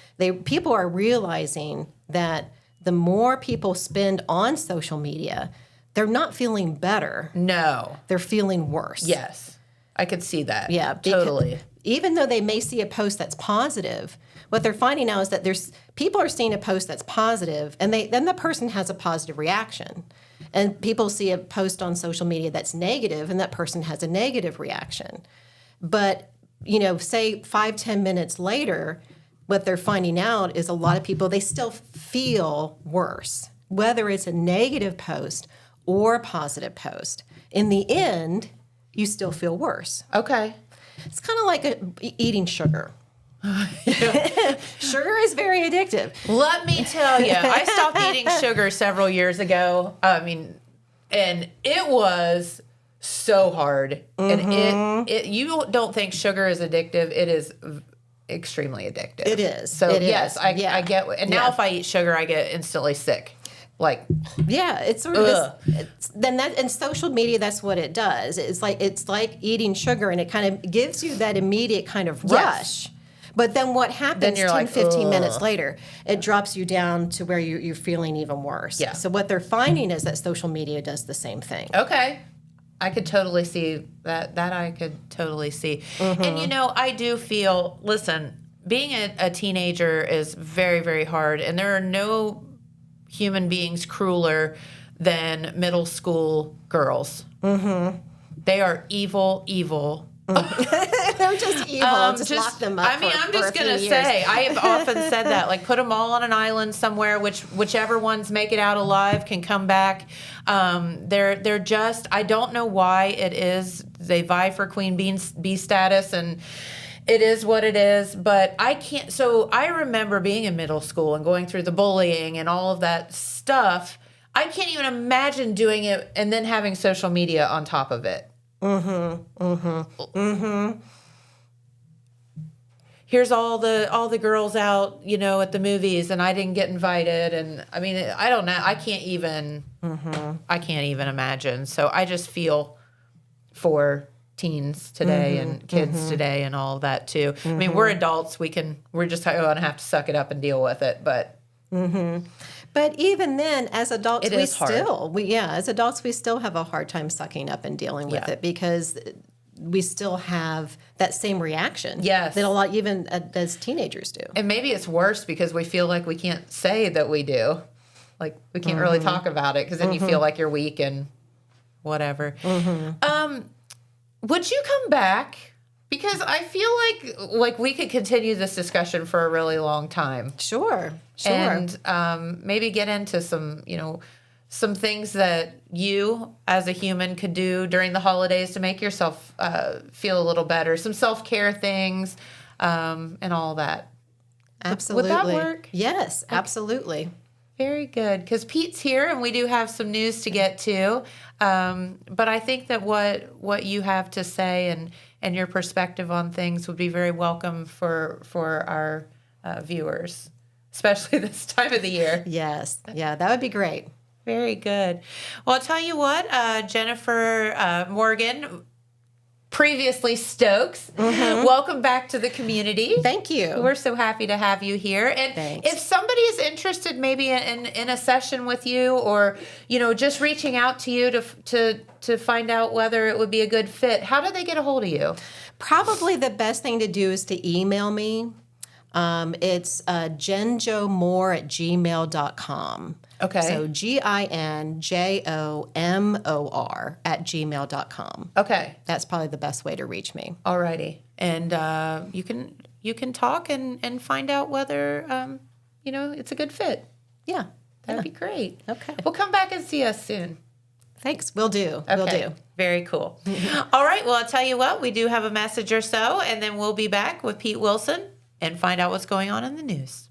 people are realizing that the more people spend on social media, they're not feeling better. No. They're feeling worse. Yes. I could see that. Yeah. Totally. Even though they may see a post that's positive, what they're finding now is that people are seeing a post that's positive, and then the person has a positive reaction. And people see a post on social media that's negative, and that person has a negative reaction. But say 5-10 minutes later, what they're finding out is a lot of people, they still feel worse, whether it's a negative post or a positive post. In the end, you still feel worse. Okay. It's kind of like eating sugar. Sugar is very addictive. Let me tell you, I stopped eating sugar several years ago. And it was so hard. And you don't think sugar is addictive. It is extremely addictive. It is. So it yes, is. I get. And now if I eat sugar, I get instantly sick. Like, yeah, it's sort of and social media, that's what it does. It's like eating sugar, and it kind of gives you that immediate kind of rush. But then what happens 10, 15 minutes later, it drops you down to where you're feeling even worse. Yeah. So what they're finding is that social media does the same thing. Okay. I could totally see that. That I could totally see. And, I do feel, listen, being a teenager is very, very hard. And there are no human beings crueler than middle school girls. They are evil. They're just evil. Just lock them up. I mean, I'm just going to say, I have often said that, like, put them all on an island somewhere, whichever ones make it out alive can come back. They're just, I don't know why it is. They vie for queen bee status, and it is what it is, but I can't. So I remember being in middle school and going through the bullying and all of that stuff. I can't even imagine doing it and then having social media on top of it. Here's all the girls out, at the movies, and I didn't get invited, and I mean, I don't know. I can't even imagine. So I just feel for teens today and kids today and all of that too. I mean, we're adults. We're just going to have to suck it up and deal with it. But but even then, as adults, we still have a hard time sucking up and dealing with it, because we still have that same reaction. Yes. That a lot, even as teenagers, do. And maybe it's worse because we feel like we can't say that we do. Like, we can't really talk about it, because then you feel like you're weak and whatever. Would you come back? Because I feel like we could continue this discussion for a really long time. Sure. And maybe get into some things that you as a human could do during the holidays to make yourself feel a little better. Some self-care things and all that. Absolutely. Would that work? Yes, absolutely. Very good, because Pete's here, and we do have some news to get to. But I think that what you have to say and your perspective on things would be very welcome for our viewers, especially this time of the year. Yes. Yeah, that would be great. Very good. Well, I'll tell you what, Jennifer Morgan, previously Stokes, welcome back to the community. Thank you. We're so happy to have you here. And Thanks. if somebody is interested maybe in a session with you, or just reaching out to you to find out whether it would be a good fit, how do they get a hold of you? Probably the best thing to do is to email me. It's jenjomore@gmail.com. Okay. So GINJOMOR@gmail.com. Okay. That's probably the best way to reach me. Alrighty. And you can talk and find out whether it's a good fit. Yeah. That'd be great. Okay. Well, come back and see us soon. Thanks. Will do. Okay. Will do. Very cool. All right. Well, I'll tell you what, we do have a message or so, and then we'll be back with Pete Wilson and find out what's going on in the news.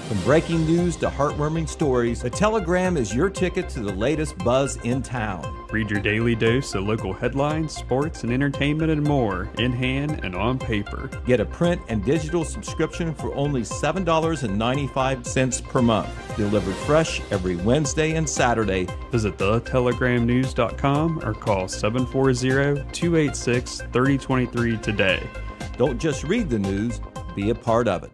From breaking news to heartwarming stories, the Telegram is your ticket to the latest buzz in town. Read your daily dose of local headlines, sports, and entertainment and more, in hand and on paper. Get a print and digital subscription for only $7.95 per month. Delivered fresh every Wednesday and Saturday. Visit thetelegramnews.com or call 740-286-3023 today. Don't just read the news, be a part of it.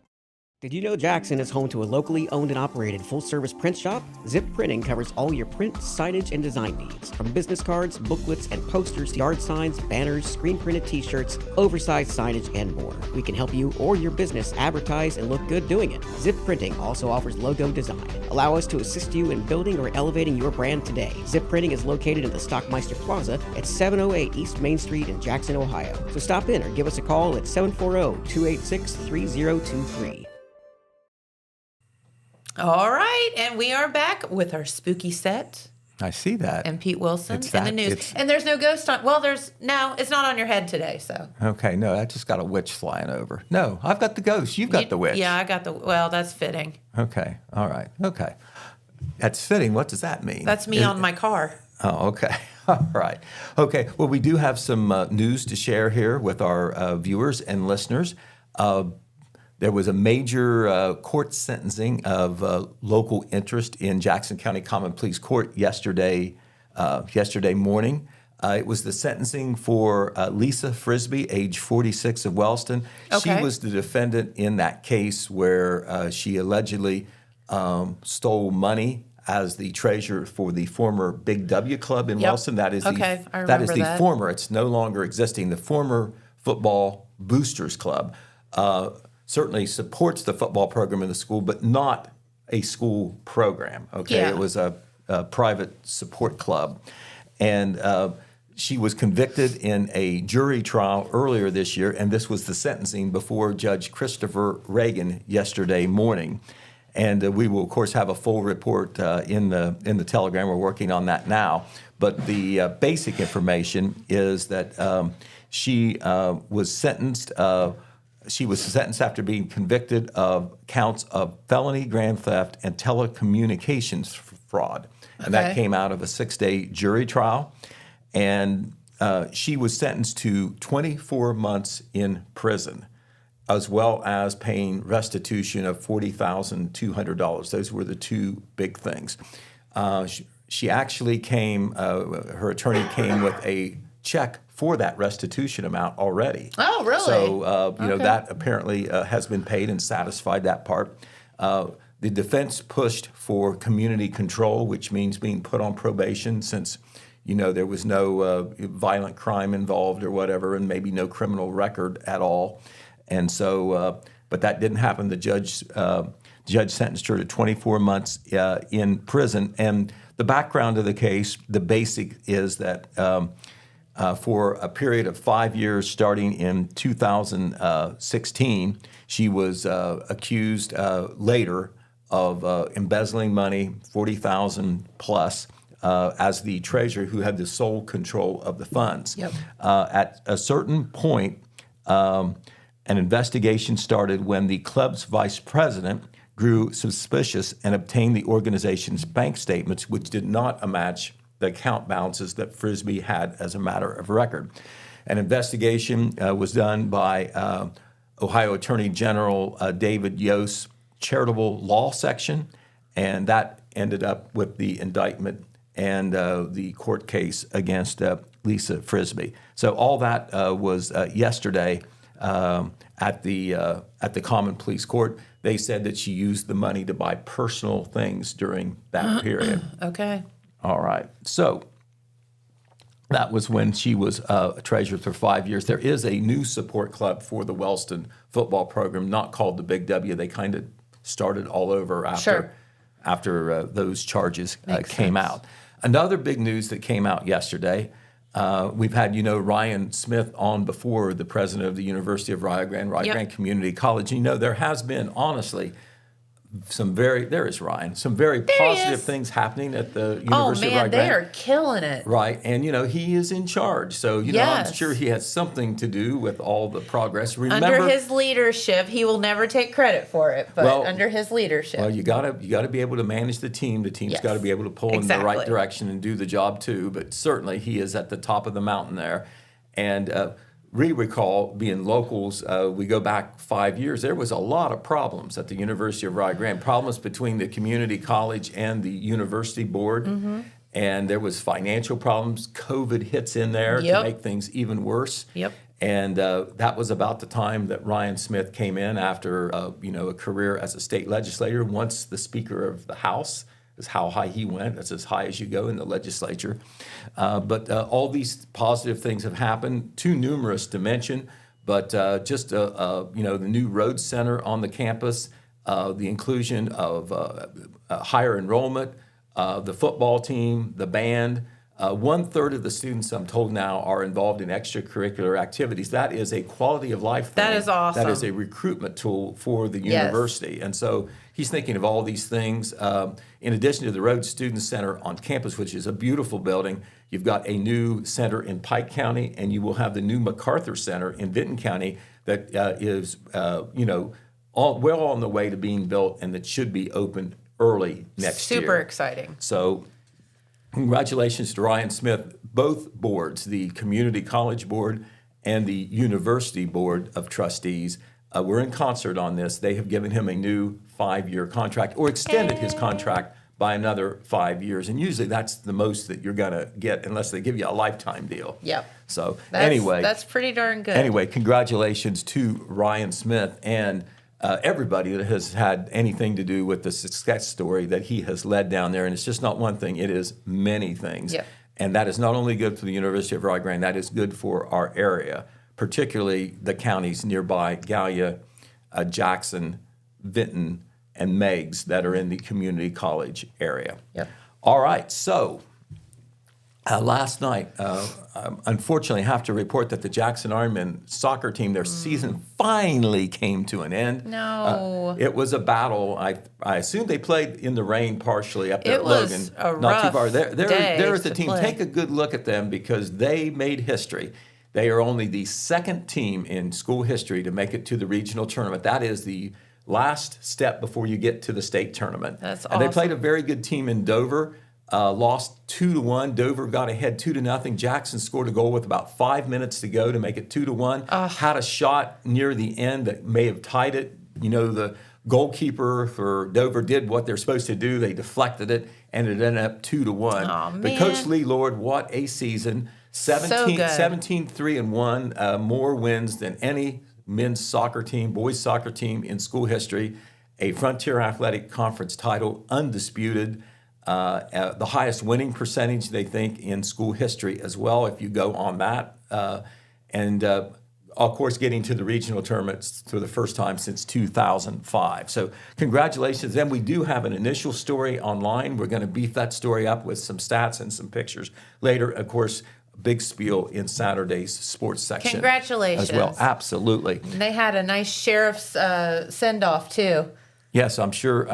Did you know Jackson is home to a locally owned and operated full-service print shop? Zip Printing covers all your print, signage, and design needs. From business cards, booklets, and posters to yard signs, banners, screen-printed t-shirts, oversized signage, and more. We can help you or your business advertise and look good doing it. Zip Printing also offers logo design. Allow us to assist you in building or elevating your brand today. Zip Printing is located in the Stockmeister Plaza at 708 East Main Street in Jackson, Ohio. So stop in or give us a call at 740-286-3023. All right, and we are back with our spooky set. I see that. And Pete Wilson It's and the that- news. it's- And there's no ghost on. Well, it's not on your head today, so. Okay, no, I just got a witch flying over. No, I've got the ghost. You've got the witch. Yeah, I got well, that's fitting. Okay, all right, okay. That's fitting. What does that mean? That's me on my car. Oh, okay. All right. Okay. Well, we do have some news to share here with our viewers and listeners. There was a major court sentencing of local interest in Jackson County Common Pleas Court yesterday morning. It was the sentencing for Lisa Frisbee, age 46 of Wellston. Okay. She was the defendant in that case where she allegedly stole money as the treasurer for the former Big W Club in Wellston. That is I that is remember the that. former. It's no longer existing. The former football boosters club certainly supports the football program in the school, but not a school program. Okay, Yeah. it was a private support club, and she was convicted in a jury trial earlier this year, and this was the sentencing before Judge Christopher Reagan yesterday morning. And we will, of course, have a full report in the Telegram. We're working on that now. But the basic information is that she was sentenced. She was sentenced after being convicted of counts of felony grand theft and telecommunications fraud, and that Okay. came out of a 6-day jury trial. And she was sentenced to 24 months in prison, as well as paying restitution of $40,200. Those were the two big things. She actually her attorney came with a check for that restitution amount already. Oh, really? So, that apparently has been paid and satisfied that part. The defense pushed for community control, which means being put on probation since, there was no violent crime involved or whatever, and maybe no criminal record at all. And so, but that didn't happen. The judge sentenced her to 24 months in prison. And the background of the case, the basic is that for a period of 5 years, starting in 2016, she was accused later of embezzling money, $40,000 plus, as the treasurer who had the sole control of the funds. Yep. At a certain point, an investigation started when the club's vice president grew suspicious and obtained the organization's bank statements, which did not match the account balances that Frisbee had as a matter of record. An investigation was done by Ohio Attorney General David Yost's charitable law section, and that ended up with the indictment and the court case against Lisa Frisbee. So all that was yesterday at the Common Pleas Court. They said that she used the money to buy personal things during that period. Okay. All right. So that was when she was a treasurer for 5 years. There is a new support club for the Wellston football program, not called the Big W. They kind of started all over after those charges came out. Another big news that came out yesterday, we've had, Ryan Smith on before, the president of the University of Rio Grande Community College. There has been, honestly, some very positive things happening at the University of Rio Grande. They are killing it. Right, and he is in charge, so Yes. I'm sure he has something to do with all the progress. Remember, Under his leadership, he will never take credit for it, but under his leadership. well, you gotta be able to manage the team. The team's Yes. got to be able to pull in the right Exactly. direction and do the job too. But certainly, he is at the top of the mountain there. And we recall being locals. We go back 5 years. There was a lot of problems at the University of Rio Grande. Problems between the community college and the university board. Mm-hmm. And there was financial problems. COVID hits in there to Yep. make things even worse. Yep. And that was about the time that Ryan Smith came in after a career as a state legislator. Once the Speaker of the House is how high he went. That's as high as you go in the legislature. But all these positive things have happened, too numerous to mention. But just the new road center on the campus, the inclusion of higher enrollment, the football team, the band. 1/3 of the students, I'm told now, are involved in extracurricular activities. That is a quality of life thing. That is awesome. That is a recruitment tool for the university. And so he's thinking of all these things. In addition to the Rhodes Student Center on campus, which is a beautiful building, you've got a new center in Pike County, and you will have the new MacArthur Center in Vinton County that is, well on the way to being built, and that should be open early next year. Super exciting. So congratulations to Ryan Smith. Both boards, the Community College Board and the University Board of Trustees, were in concert on this. They have given him a new 5-year contract, or extended his contract by another 5 years. And usually that's the most that you're going to get, unless they give you a lifetime deal. Yep. So anyway. That's pretty darn good. Anyway, congratulations to Ryan Smith and everybody that has had anything to do with the success story that he has led down there. And it's just not one thing, it is many things. Yep. And that is not only good for the University of Rio Grande, that is good for our area, particularly the counties nearby, Gallia, Jackson, Vinton, and Meigs, that are in the community college area. Yep. All right, so last night, unfortunately, I have to report that the Jackson Ironmen soccer team, their season finally came to an end. No. It was a battle. I assume they played in the rain partially up there It at was Logan. a Not too rough far. There's the day team. to play. Take a good look at them, because they made history. They are only the second team in school history to make it to the regional tournament. That is the last step before you get to the state tournament. That's And they awesome. played a very good team in Dover. Lost 2-1. Dover got ahead 2-0. Jackson scored a goal with about 5 minutes to go to make it 2-1. Had a shot near the end that may have tied it. You know, the goalkeeper for Dover did what they're supposed to do. They deflected it, and it ended up 2-1. Aw, But man. Coach Lee Lord, what a season. 17-3-1, more wins than any men's soccer team, boys soccer team in school history. A Frontier Athletic Conference title, undisputed. The highest winning percentage, they think, in school history as well, if you go on that. Of course, getting to the regional tournaments for the first time since 2005. So congratulations. Then we do have an initial story online. We're going to beef that story up with some stats and some pictures later. Of course, big spiel in Saturday's sports section. Congratulations. As well, absolutely. And they had a nice sheriff's send-off, too. Yes, I'm sure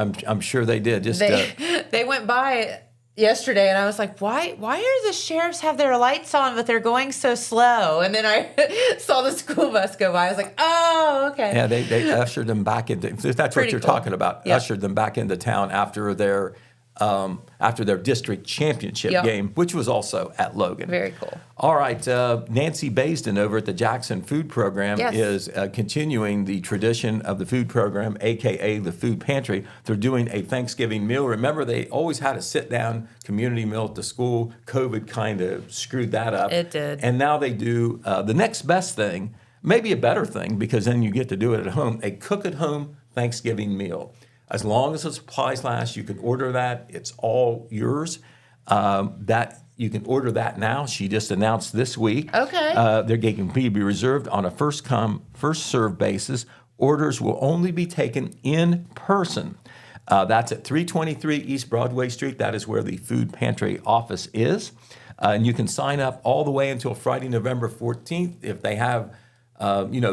they did. Just They went by yesterday, and I was like, why are the sheriffs have their lights on, but they're going so slow? And then I saw the school bus go by. I was like, oh, okay. Yeah, they ushered them back into, if that's Pretty what you're cool. talking about, Yep. ushered them back into town after their district championship Yep. game, which was also at Logan. Very cool. All right, Nancy Baisden over at the Jackson Food Program Yes. is continuing the tradition of the food program, a.k.a. the food pantry. They're doing a Thanksgiving meal. Remember, they always had a sit-down community meal at the school. COVID kind of screwed that up. It did. And now they do the next best thing, maybe a better thing, because then you get to do it at home, a cook-at-home Thanksgiving meal. As long as the supplies last, you can order that. It's all yours. You can order that now. She just announced this week. Okay. They're going to be reserved on a first-come, first-served basis. Orders will only be taken in person. That's at 323 East Broadway Street. That is where the food pantry office is. And you can sign up all the way until Friday, November 14th. If they have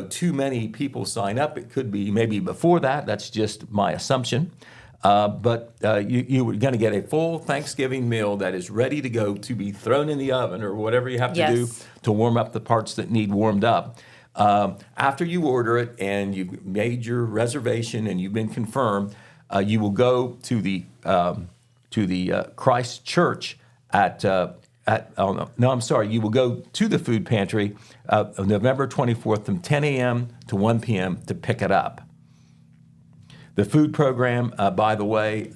too many people sign up, it could be maybe before that. That's just my assumption. But you're going to get a full Thanksgiving meal that is ready to go to be thrown in the oven or whatever you have to do Yes. to warm up the parts that need warmed up. After you order it and you've made your reservation and you've been confirmed, you will go to the Christ Church you will go to the food pantry November 24th from 10 a.m. to 1 p.m. to pick it up. The food program, by the way,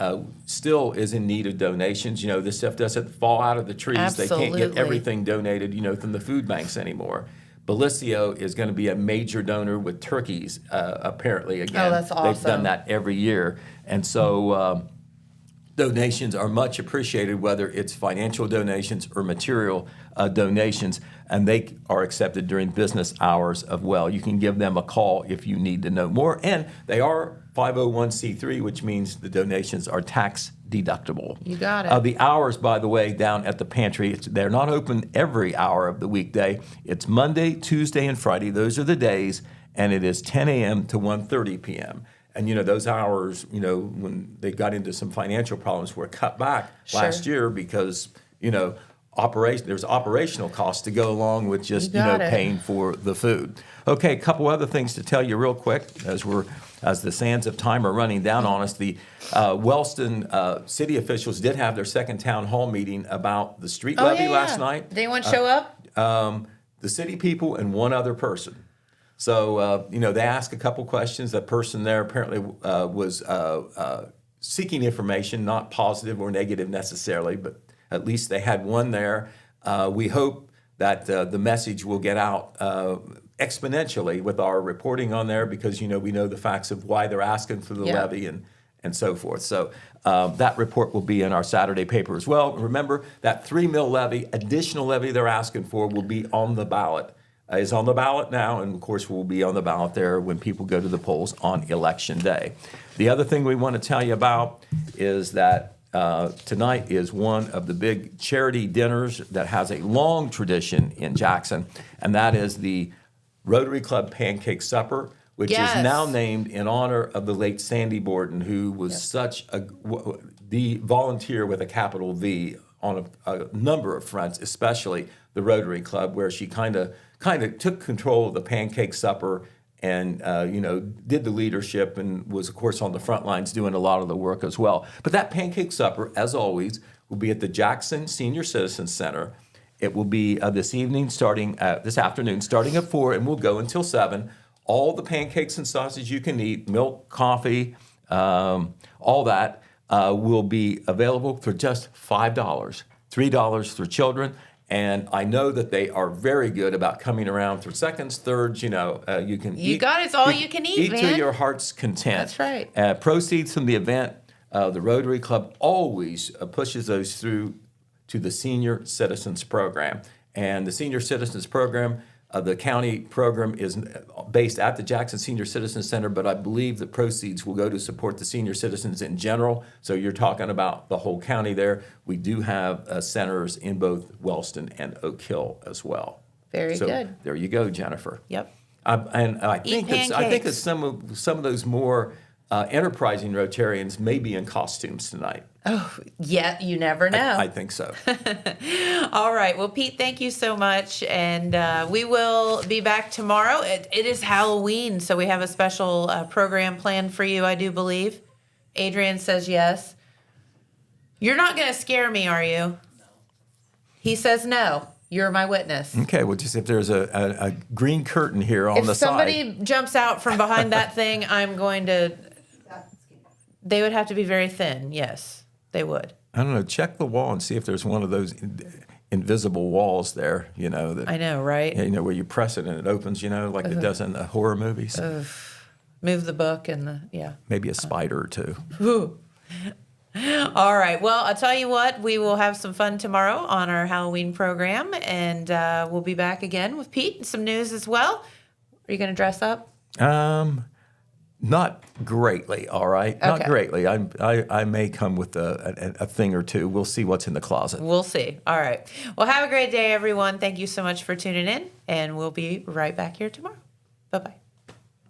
still is in need of donations. You know, this stuff doesn't fall out of the trees. Absolutely. They can't get everything donated, from the food banks anymore. Bellisio is going to be a major donor with turkeys, apparently, again. Oh, that's awesome. They've done that every year. And so donations are much appreciated, whether it's financial donations or material donations, and they are accepted during business hours as well. You can give them a call if you need to know more. And they are 501c3, which means the donations are tax deductible. You got it. The hours, by the way, down at the pantry, they're not open every hour of the weekday. It's Monday, Tuesday, and Friday. Those are the days, and it is 10 a.m. to 1:30 p.m. And, those hours, when they got into some financial problems, were cut back last year because, there's operational costs to go along with just, paying for the food. Okay, a couple other things to tell you real quick as the sands of time are running down on us. The Wellston city officials did have their second town hall meeting about the street levy last night. Did anyone show up? The city people and one other person. So, they asked a couple questions. That person there apparently was seeking information, not positive or negative necessarily, but at least they had one there. We hope that the message will get out exponentially with our reporting on there because, we know the facts of why they're asking for the levy and so forth. So that report will be in our Saturday paper as well. Remember, that $3 million levy, additional levy they're asking for, will be on the ballot. Is on the ballot now, and of course will be on the ballot there when people go to the polls on Election Day. The other thing we want to tell you about is that tonight is one of the big charity dinners that has a long tradition in Jackson, and that is the Rotary Club Pancake Supper, which is now named in honor of the late Sandy Borden, who was the volunteer with a capital V on a number of fronts, especially the Rotary Club, where she kind of took control of the pancake supper and did the leadership and was, of course, on the front lines doing a lot of the work as well. But that pancake supper, as always, will be at the Jackson Senior Citizens Center. It will be this afternoon, starting at 4, and we'll go until 7. All the pancakes and sausage you can eat, milk, coffee, all that will be available for just $5, $3 for children. And I know that they are very good about coming around for seconds, thirds. You can eat. You got it. It's all you can eat, man. To your heart's content. That's right. Proceeds from the event, the Rotary Club always pushes those through to the Senior Citizens Program. And the Senior Citizens Program, the county program, is based at the Jackson Senior Citizens Center, but I believe the proceeds will go to support the senior citizens in general. So you're talking about the whole county there. We do have centers in both Wellston and Oak Hill as well. Very good. There you go, Jennifer. Yep. And I think that some of those more enterprising Rotarians may be in costumes tonight. Oh, yeah, you never know. I think so. All right. Well, Pete, thank you so much. And we will be back tomorrow. It is Halloween, so we have a special program planned for you, I do believe. Adrian says yes. You're not going to scare me, are you? No. He says no. You're my witness. Okay, well, just if there's a green curtain here on the side. If somebody jumps out from behind that thing, I'm going to... They would have to be very thin, yes. They would. I don't know. Check the wall and see if there's one of those invisible walls there, that I know, right? Where you press it and it opens, like it does in the horror movies. Move the book and maybe a spider or two. Ooh. All right. Well, I'll tell you what, we will have some fun tomorrow on our Halloween program, and we'll be back again with Pete and some news as well. Are you going to dress up? Not greatly, all right? Okay. Not greatly. I may come with a thing or two. We'll see what's in the closet. We'll see. All right. Well, have a great day, everyone. Thank you so much for tuning in, and we'll be right back here tomorrow. Bye-bye.